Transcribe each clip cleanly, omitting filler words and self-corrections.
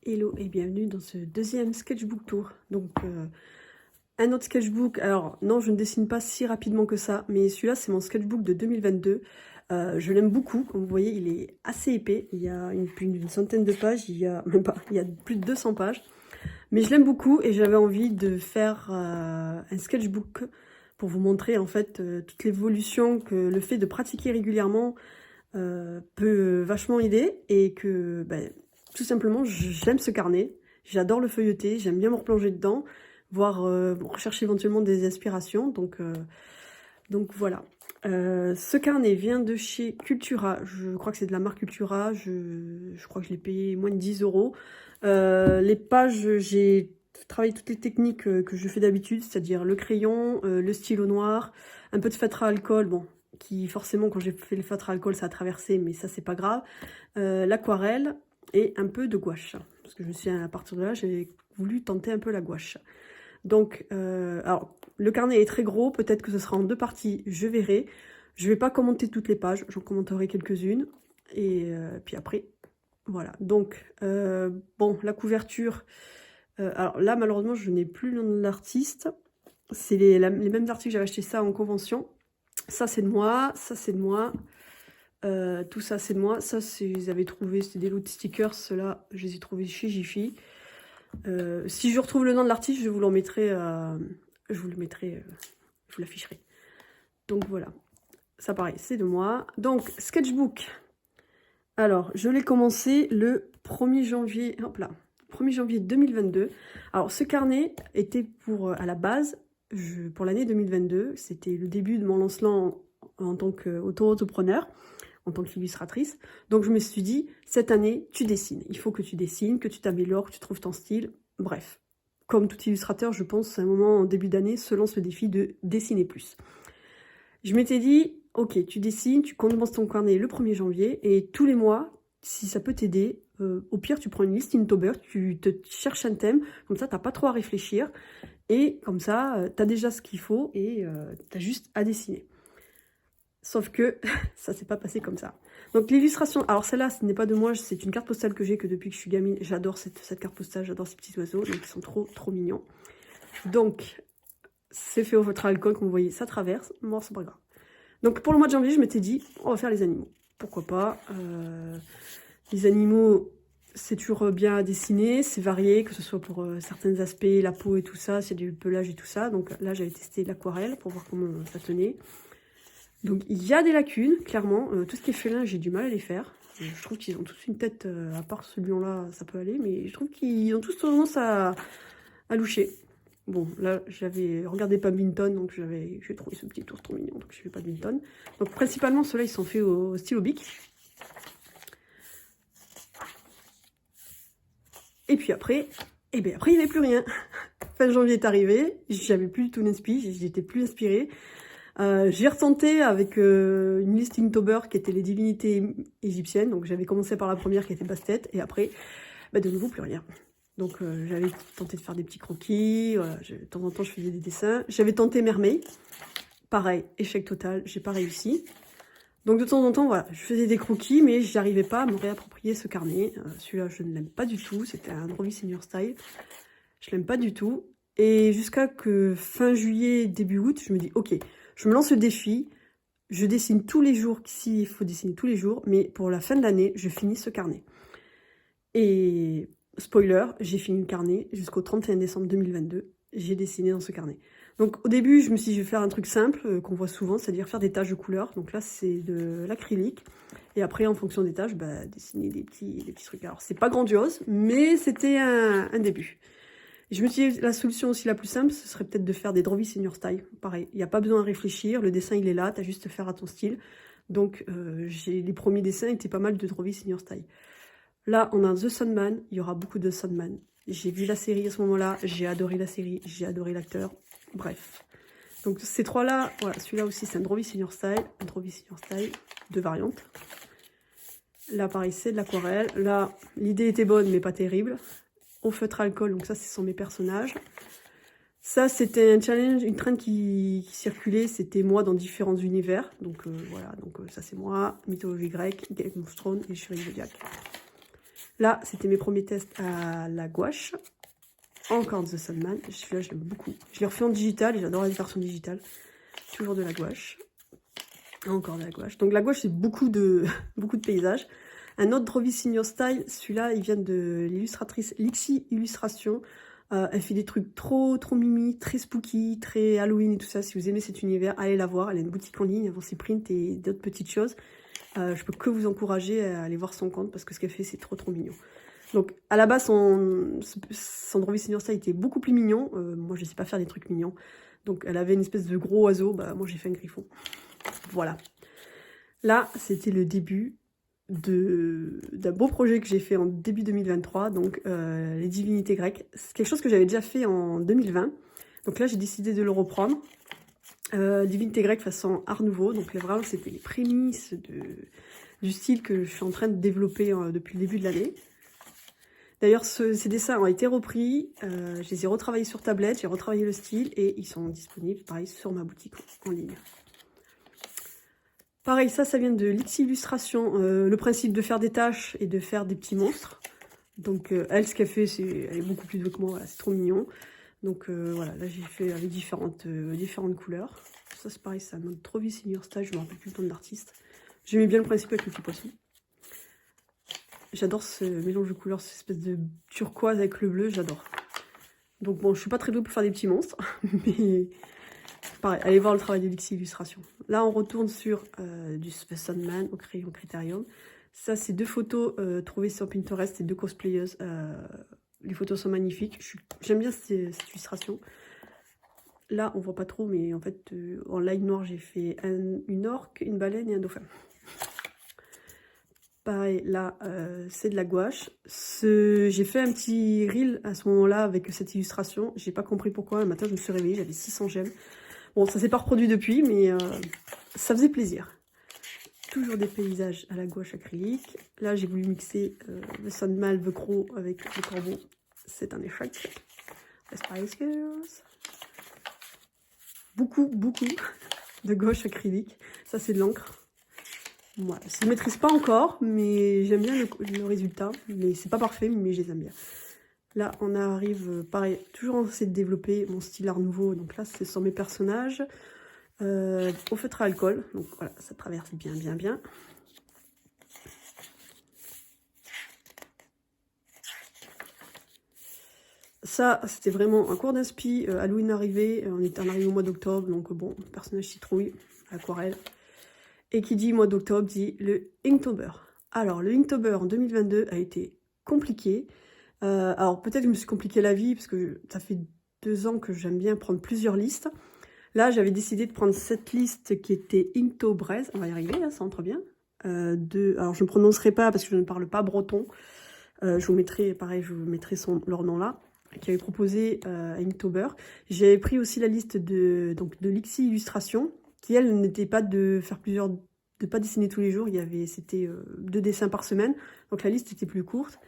Hello et bienvenue dans ce deuxième sketchbook tour. Donc un autre sketchbook, alors non je ne dessine pas si rapidement que ça, mais celui-là c'est mon sketchbook de 2022. Je l'aime beaucoup, comme vous voyez il est assez épais, il y a plus d'une centaine de pages, il y a même pas, il y a plus de 200 pages. Mais je l'aime beaucoup et j'avais envie de faire un sketchbook pour vous montrer en fait toute l'évolution que le fait de pratiquer régulièrement peut vachement aider et que tout simplement j'aime ce carnet, j'adore le feuilleter, j'aime bien me replonger dedans, voire rechercher éventuellement des inspirations, donc voilà. Ce carnet vient de chez Cultura, je crois que c'est de la marque Cultura, je crois que je l'ai payé moins de 10 €. Les pages, j'ai travaillé toutes les techniques que je fais d'habitude, c'est-à-dire le crayon, le stylo noir, un peu de feutre à alcool, bon, qui forcément quand j'ai fait le feutre à alcool ça a traversé, mais ça c'est pas grave, l'aquarelle et un peu de gouache, parce que je me suis à partir de là j'ai voulu tenter un peu la gouache. Donc alors le carnet est très gros, peut-être que ce sera en deux parties, je verrai. Je vais pas commenter toutes les pages, j'en commenterai quelques-unes et puis après voilà. Donc bon, la couverture, alors là malheureusement je n'ai plus le nom de l'artiste, c'est les mêmes articles, j'avais acheté ça en convention. Ça c'est de moi, ça c'est de moi, tout ça c'est de moi, ça je les avais trouvés, c'était des lots de stickers, ceux-là je les ai trouvés chez Jiffy. Si je retrouve le nom de l'artiste, je vous le mettrai, je vous le mettrai, je vous l'afficherai. Donc voilà, ça pareil, c'est de moi. Donc sketchbook, alors je l'ai commencé le 1er janvier, hop là, 1er janvier 2022. Alors ce carnet était pour, à la base, pour l'année 2022, c'était le début de mon lancement en tant qu'auto-entrepreneur, en tant qu'illustratrice. Donc je me suis dit, cette année, tu dessines. Il faut que tu dessines, que tu t'améliores, que tu trouves ton style. Bref, comme tout illustrateur, je pense, à un moment en début d'année, se lance le défi de dessiner plus. Je m'étais dit, ok, tu dessines, tu commences ton carnet le 1er janvier, et tous les mois, si ça peut t'aider, au pire, tu prends une liste Inktober, tu te cherches un thème, comme ça, t'as pas trop à réfléchir, et comme ça, t'as déjà ce qu'il faut, et t'as juste à dessiner. Sauf que ça s'est pas passé comme ça. Donc l'illustration, alors celle-là, ce n'est pas de moi, c'est une carte postale que j'ai que depuis que je suis gamine. J'adore cette carte postale, j'adore ces petits oiseaux, donc ils sont trop mignons. Donc c'est fait au feutre à alcool, comme vous voyez, ça traverse. Bon, c'est pas grave. Donc pour le mois de janvier, je m'étais dit, on va faire les animaux. Pourquoi pas, les animaux, c'est toujours bien à dessiner, c'est varié, que ce soit pour certains aspects, la peau et tout ça, s'il y a du pelage et tout ça. Donc là, j'avais testé l'aquarelle pour voir comment ça tenait. Donc il y a des lacunes, clairement. Tout ce qui est félin, j'ai du mal à les faire. Je trouve qu'ils ont tous une tête, à part ce lion-là, ça peut aller, mais je trouve qu'ils ont tous tendance à loucher. Bon, là, j'avais regardé Badminton, donc j'ai trouvé ce petit ours trop mignon, donc je fais Badminton. Donc principalement, ceux-là, ils sont faits au stylo bic. Et puis après, il n'y avait plus rien. Fin janvier est arrivé, j'avais plus du tout d'inspi, j'étais plus inspirée. J'ai retenté avec une liste Inktober qui était les divinités égyptiennes. Donc j'avais commencé par la première qui était Bastet et après, de nouveau plus rien. Donc j'avais tenté de faire des petits croquis, voilà, de temps en temps je faisais des dessins. J'avais tenté Mermaid, pareil, échec total, j'ai pas réussi. Donc de temps en temps, voilà, je faisais des croquis, mais j'arrivais pas à me réapproprier ce carnet. Celui-là, je ne l'aime pas du tout, c'était un Drovis Senior Style. Je l'aime pas du tout. Et jusqu'à que fin juillet, début août, je me dis, ok, je me lance le défi, je dessine tous les jours, s'il faut dessiner tous les jours, mais pour la fin de l'année, je finis ce carnet. Et spoiler, j'ai fini le carnet jusqu'au 31 décembre 2022, j'ai dessiné dans ce carnet. Donc au début, je me suis dit, je vais faire un truc simple, qu'on voit souvent, c'est-à-dire faire des taches de couleurs. Donc là, c'est de l'acrylique. Et après, en fonction des taches, dessiner des petits trucs. Alors, c'est pas grandiose, mais c'était un début. Je me suis dit, la solution aussi la plus simple, ce serait peut-être de faire des Drovis Senior Style. Pareil, il n'y a pas besoin de réfléchir, le dessin il est là, tu as juste à faire à ton style. Donc les premiers dessins étaient pas mal de Drovis Senior Style. Là, on a The Sandman, il y aura beaucoup de Sandman. J'ai vu la série à ce moment-là, j'ai adoré la série, j'ai adoré l'acteur, bref. Donc ces trois-là, voilà, celui-là aussi c'est un Drovis Senior Style, deux variantes. Là pareil, c'est de l'aquarelle. Là, l'idée était bonne mais pas terrible. Au feutre alcool, donc ça ce sont mes personnages. Ça c'était un challenge, une trend qui circulait, c'était moi dans différents univers. Donc voilà, donc ça c'est moi, mythologie grecque, Game of Thrones et Shuri Zodiac. Là, c'était mes premiers tests à la gouache. Encore The Sandman. Celui-là, je l'aime beaucoup. Je l'ai refait en digital et j'adore la version digitale. Toujours de la gouache. Encore de la gouache. Donc la gouache, c'est beaucoup de paysages. Un autre Draw This In Your Style. Celui-là, il vient de l'illustratrice Lixi Illustration. Elle fait des trucs trop mimi, très spooky, très Halloween et tout ça. Si vous aimez cet univers, allez la voir. Elle a une boutique en ligne, avant ses prints et d'autres petites choses. Je peux que vous encourager à aller voir son compte parce que ce qu'elle fait, c'est trop mignon. Donc, à la base, son Draw This In Your Style était beaucoup plus mignon. Moi, je ne sais pas faire des trucs mignons. Donc, elle avait une espèce de gros oiseau. Bah, moi, j'ai fait un griffon. Voilà. Là, c'était le début d'un beau projet que j'ai fait en début 2023. Donc, les divinités grecques. C'est quelque chose que j'avais déjà fait en 2020. Donc là, j'ai décidé de le reprendre. Divinité grecque façon Art Nouveau. Donc là, vraiment, c'était les prémices du style que je suis en train de développer depuis le début de l'année. D'ailleurs, ces dessins ont été repris, je les ai retravaillés sur tablette, j'ai retravaillé le style et ils sont disponibles, pareil, sur ma boutique en ligne. Pareil, ça vient de Lixi Illustration, le principe de faire des tâches et de faire des petits monstres. Donc, elle, ce qu'elle fait, elle est beaucoup plus douée que moi, voilà, c'est trop mignon. Donc, voilà, là, j'ai fait avec différentes couleurs. Ça, c'est pareil, c'est un autre Draw This In Your Style, je me rappelle plus le nom de l'artiste. J'aimais bien le principe avec le petit poisson. J'adore ce mélange de couleurs, cette espèce de turquoise avec le bleu, j'adore. Donc bon, je suis pas très douée pour faire des petits monstres, mais pareil, allez voir le travail de Lixi Illustration. Là, on retourne sur du Sandman au crayon Critérium. Ça, c'est deux photos trouvées sur Pinterest et deux cosplayeuses. Les photos sont magnifiques. J'aime bien cette illustration. Là, on voit pas trop, mais en fait, en ligne noire, j'ai fait une orque, une baleine et un dauphin. Pareil, là, c'est de la gouache. J'ai fait un petit reel à ce moment-là avec cette illustration. J'ai pas compris pourquoi. Un matin, je me suis réveillée, j'avais 600 j'aime. Bon, ça s'est pas reproduit depuis, mais ça faisait plaisir. Toujours des paysages à la gouache acrylique. Là, j'ai voulu mixer le Sandman, le Crow avec le corbeau. C'est un échec. Les Spice Girls. Beaucoup de gouache acrylique. Ça, c'est de l'encre. Voilà, je ne maîtrise pas encore, mais j'aime bien le résultat. Mais c'est pas parfait, mais je les aime bien. Là, on arrive, pareil, toujours en train de développer mon style Art Nouveau. Donc là, c'est sur mes personnages. Au feutre à alcool. Donc voilà, ça traverse bien. Ça, c'était vraiment un cours d'inspi. Halloween arrivé, on est arrivé au mois d'octobre. Donc bon, personnage citrouille, aquarelle. Et qui dit mois d'octobre dit le Inktober. Alors, le Inktober en 2022 a été compliqué. Alors, peut-être que je me suis compliqué la vie, parce que ça fait 2 ans que j'aime bien prendre plusieurs listes. Là, j'avais décidé de prendre cette liste qui était Inktobraise. On va y arriver, là, ça entre bien. Alors, je ne prononcerai pas parce que je ne parle pas breton. Je vous mettrai, pareil, leur nom là, qui avait proposé Inktober. J'avais pris aussi la liste de Lixi Illustration, qui elle n'était pas de pas dessiner tous les jours, c'était 2 dessins par semaine, donc la liste était plus courte.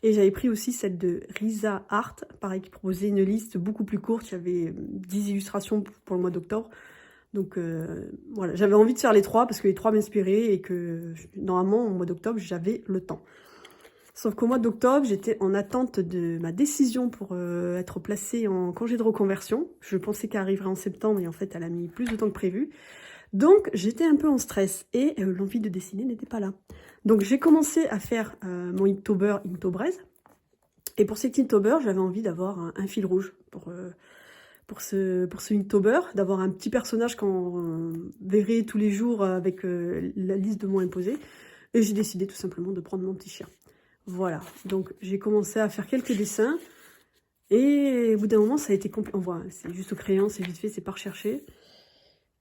Et j'avais pris aussi celle de Risa Art, pareil, qui proposait une liste beaucoup plus courte, il y avait 10 illustrations pour le mois d'octobre. Donc voilà, j'avais envie de faire les 3 parce que les 3 m'inspiraient et que normalement au mois d'octobre j'avais le temps. Sauf qu'au mois d'octobre, j'étais en attente de ma décision pour être placée en congé de reconversion. Je pensais qu'elle arriverait en septembre et en fait, elle a mis plus de temps que prévu. Donc, j'étais un peu en stress et l'envie de dessiner n'était pas là. Donc, j'ai commencé à faire mon Inktober, Inktobraise. Et pour cet Inktober, j'avais envie d'avoir un fil rouge pour ce Inktober, d'avoir un petit personnage qu'on verrait tous les jours avec la liste de mots imposés. Et j'ai décidé tout simplement de prendre mon petit chien. Voilà, donc j'ai commencé à faire quelques dessins et au bout d'un moment ça a été compliqué. On voit, c'est juste au crayon, c'est vite fait, c'est pas recherché.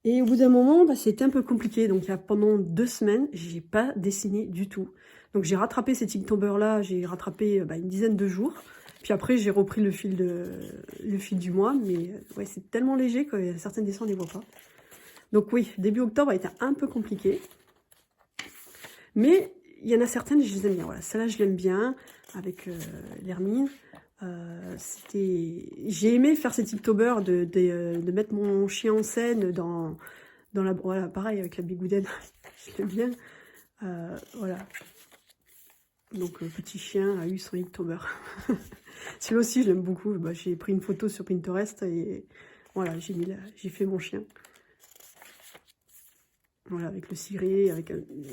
Et au bout d'un moment, c'était un peu compliqué. Donc pendant 2 semaines, j'ai pas dessiné du tout. Donc j'ai rattrapé cet Inktober là, j'ai rattrapé une dizaine de jours. Puis après j'ai repris le fil du mois, mais ouais, c'est tellement léger que certains dessins on les voit pas. Donc oui, début octobre a été un peu compliqué. Mais il y en a certaines, je les aime bien. Voilà, celle-là, je l'aime bien, avec l'hermine. J'ai aimé faire cet Inktober, de mettre mon chien en scène dans la... Voilà, pareil, avec la bigoudaine, je l'aime bien. Voilà. Donc, petit chien a eu son Inktober. Celui-là aussi, je l'aime beaucoup. Bah, j'ai pris une photo sur Pinterest et voilà, j'ai fait mon chien. Voilà, avec le ciré.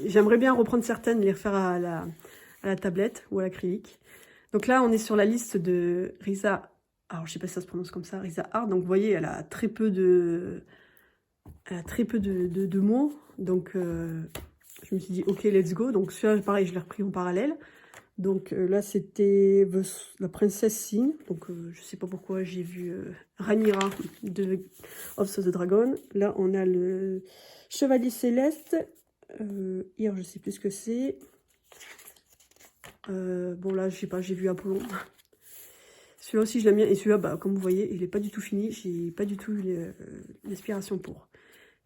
J'aimerais bien reprendre certaines, les refaire à la tablette ou à l'acrylique. Donc là, on est sur la liste de Risa. Alors, je sais pas si ça se prononce comme ça, Risa Art. Donc, vous voyez, elle a très peu de mots. Donc, je me suis dit, ok, let's go. Donc, celui-là, pareil, je l'ai repris en parallèle. Donc, là, c'était la princesse Signe. Donc, je sais pas pourquoi, j'ai vu Rhaenyra de House of the Dragon. Là, on a le Chevalier Céleste. Hier, je sais plus ce que c'est. Bon, là, je sais pas, j'ai vu Apollon. Celui-là aussi, je l'aime bien. Et celui-là, bah, comme vous voyez, il n'est pas du tout fini. J'ai pas du tout eu l'inspiration pour.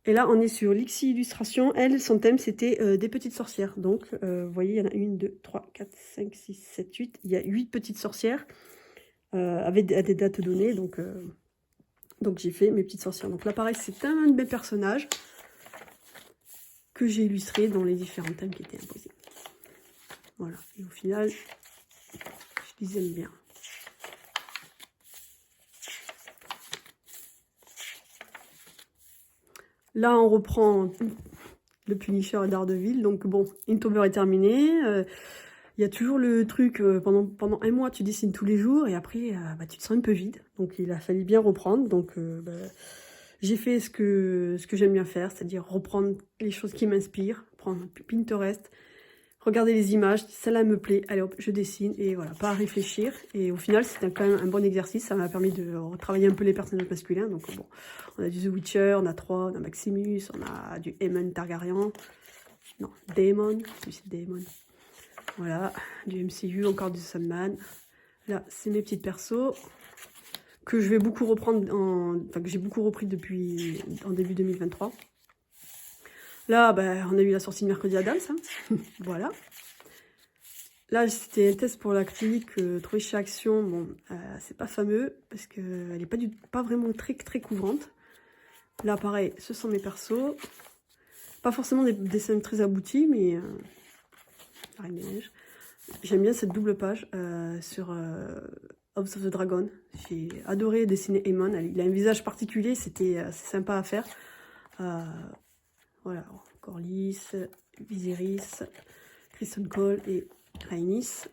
Et là, on est sur Lixi Illustration. Elle, son thème, c'était des petites sorcières. Donc, vous voyez, il y en a 1, 2, 3, 4, 5, 6, 7, 8. Il y a 8 petites sorcières avec à des dates données. Donc j'ai fait mes petites sorcières. Donc là, pareil, c'est un de mes personnages que j'ai illustré dans les différents thèmes qui étaient imposés. Voilà. Et au final, je les aime bien. Là, on reprend le Punisher et Daredevil. Donc bon, Inktober est terminé. Il y a toujours le truc, pendant un mois, tu dessines tous les jours. Et après, bah, tu te sens un peu vide. Donc il a fallu bien reprendre. Donc bah, j'ai fait ce que j'aime bien faire. C'est-à-dire reprendre les choses qui m'inspirent. Prendre Pinterest. Regarder les images, celle-là me plaît, allez hop, je dessine, et voilà, pas à réfléchir. Et au final, c'était quand même un bon exercice, ça m'a permis de retravailler un peu les personnages masculins. Donc bon, on a du The Witcher, on a Thrawn, on a Maximus, on a du Aemon Targaryen, non, Daemon, c'est Daemon. Voilà, du MCU, encore du Sandman. Là, c'est mes petites persos, que je vais beaucoup reprendre, enfin que j'ai beaucoup repris depuis en début 2023. Là, bah, on a eu la sortie de Mercredi Adams, hein. Voilà. Là, c'était un test pour l'acrylique trouvé chez Action. Bon, c'est pas fameux parce qu'elle n'est pas vraiment très couvrante. Là, pareil, ce sont mes persos. Pas forcément des dessins très aboutis, mais j'aime bien cette double page sur House of the Dragon. J'ai adoré dessiner Aemon. Il a un visage particulier, c'était sympa à faire. Voilà, Corlys, Viserys, Kristen Cole et Rhaenys.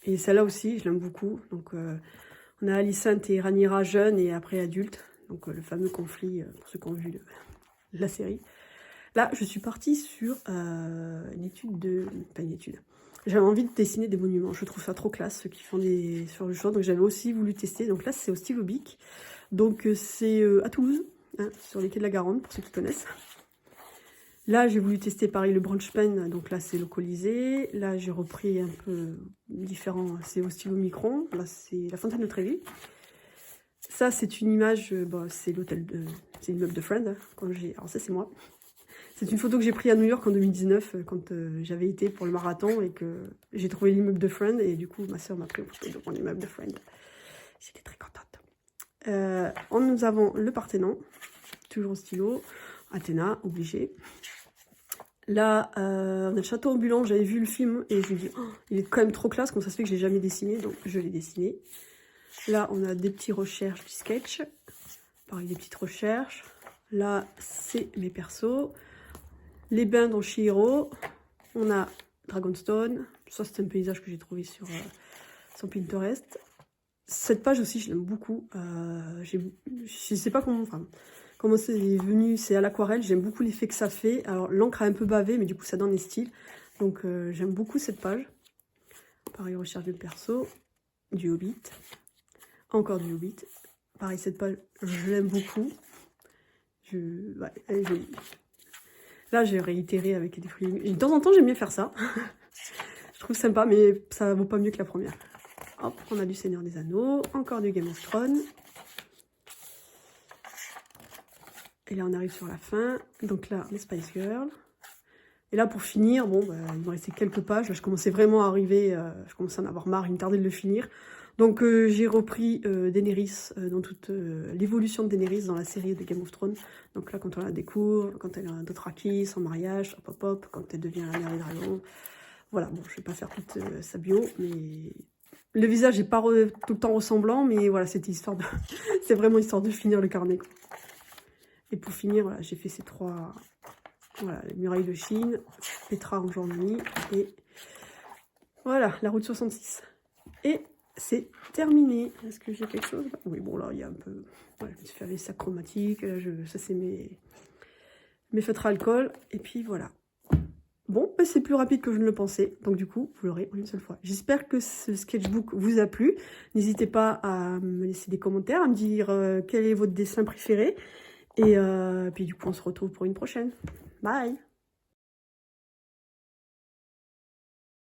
Et celle-là aussi, je l'aime beaucoup. Donc, on a Alicent et Rhaenyra jeunes et après adultes. Donc, le fameux conflit, pour ceux qui ont vu la série. Là, je suis partie sur une étude de... Pas une étude. J'avais envie de dessiner des monuments. Je trouve ça trop classe, ceux qui font sur le champ. Donc, j'avais aussi voulu tester. Donc là, c'est au stylo Bic. Donc, c'est à Toulouse, hein, sur les quais de la Garonne, pour ceux qui connaissent. Là, j'ai voulu tester pareil le Branch Pen, donc là c'est localisé. Là, j'ai repris un peu différent, c'est au stylo Micron. Là, c'est la Fontaine de Trévi. Ça, c'est une image, bah, c'est l'immeuble de Friend. Hein, alors ça, c'est moi. C'est une photo que j'ai prise à New York en 2019, quand j'avais été pour le marathon et que j'ai trouvé l'immeuble de Friend. Et du coup, ma soeur m'a pris une photo de mon immeuble de Friend. J'étais très contente. Nous avons le Parthénon, toujours au stylo. Athéna, obligé. Là, on a le château ambulant, j'avais vu le film et je me dis, oh, il est quand même trop classe, comme ça se fait que je l'ai jamais dessiné, donc je l'ai dessiné. Là, on a des petites recherches du sketch, pareil, des petites recherches. Là, c'est mes persos. Les bains dans Chihiro, on a Dragonstone, ça c'est un paysage que j'ai trouvé sur Pinterest. Cette page aussi, je l'aime beaucoup, je sais pas comment c'est venu, c'est à l'aquarelle, j'aime beaucoup l'effet que ça fait. Alors l'encre a un peu bavé, mais du coup ça donne les styles. Donc j'aime beaucoup cette page. Pareil, recherche de perso, du Hobbit. Encore du Hobbit. Pareil, cette page, je l'aime beaucoup. Ouais, elle est jolie. Là, j'ai réitéré avec des fruits. Et de temps en temps, j'aime bien faire ça. Je trouve sympa, mais ça vaut pas mieux que la première. Hop, on a du Seigneur des Anneaux, encore du Game of Thrones. Et là, on arrive sur la fin. Donc là, les Spice Girls. Et là, pour finir, bon, bah, il me restait quelques pages. Là, je commençais vraiment à arriver, je commençais à en avoir marre, il me tardait de le finir. Donc, j'ai repris Daenerys, dans toute l'évolution de Daenerys dans la série de Game of Thrones. Donc là, quand on la découvre, quand elle a Dothraki, son mariage, hop, hop, hop, quand elle devient la mère des dragons. Voilà, bon, je vais pas faire toute sa bio, mais le visage n'est pas tout le temps ressemblant, mais voilà, c'était histoire de... c'est vraiment histoire de finir le carnet, quoi. Et pour finir, voilà, j'ai fait ces 3... Voilà, les murailles de Chine, Petra en Jordanie, et voilà, la route 66. Et c'est terminé. Est-ce que j'ai quelque chose? Oui, bon, là, il y a un peu... Voilà, je me suis fait les sacs chromatiques, là, ça c'est mes feutres à alcool, et puis voilà. Bon, bah, c'est plus rapide que je ne le pensais, donc du coup, vous l'aurez en une seule fois. J'espère que ce sketchbook vous a plu. N'hésitez pas à me laisser des commentaires, à me dire quel est votre dessin préféré. Et puis du coup, on se retrouve pour une prochaine. Bye!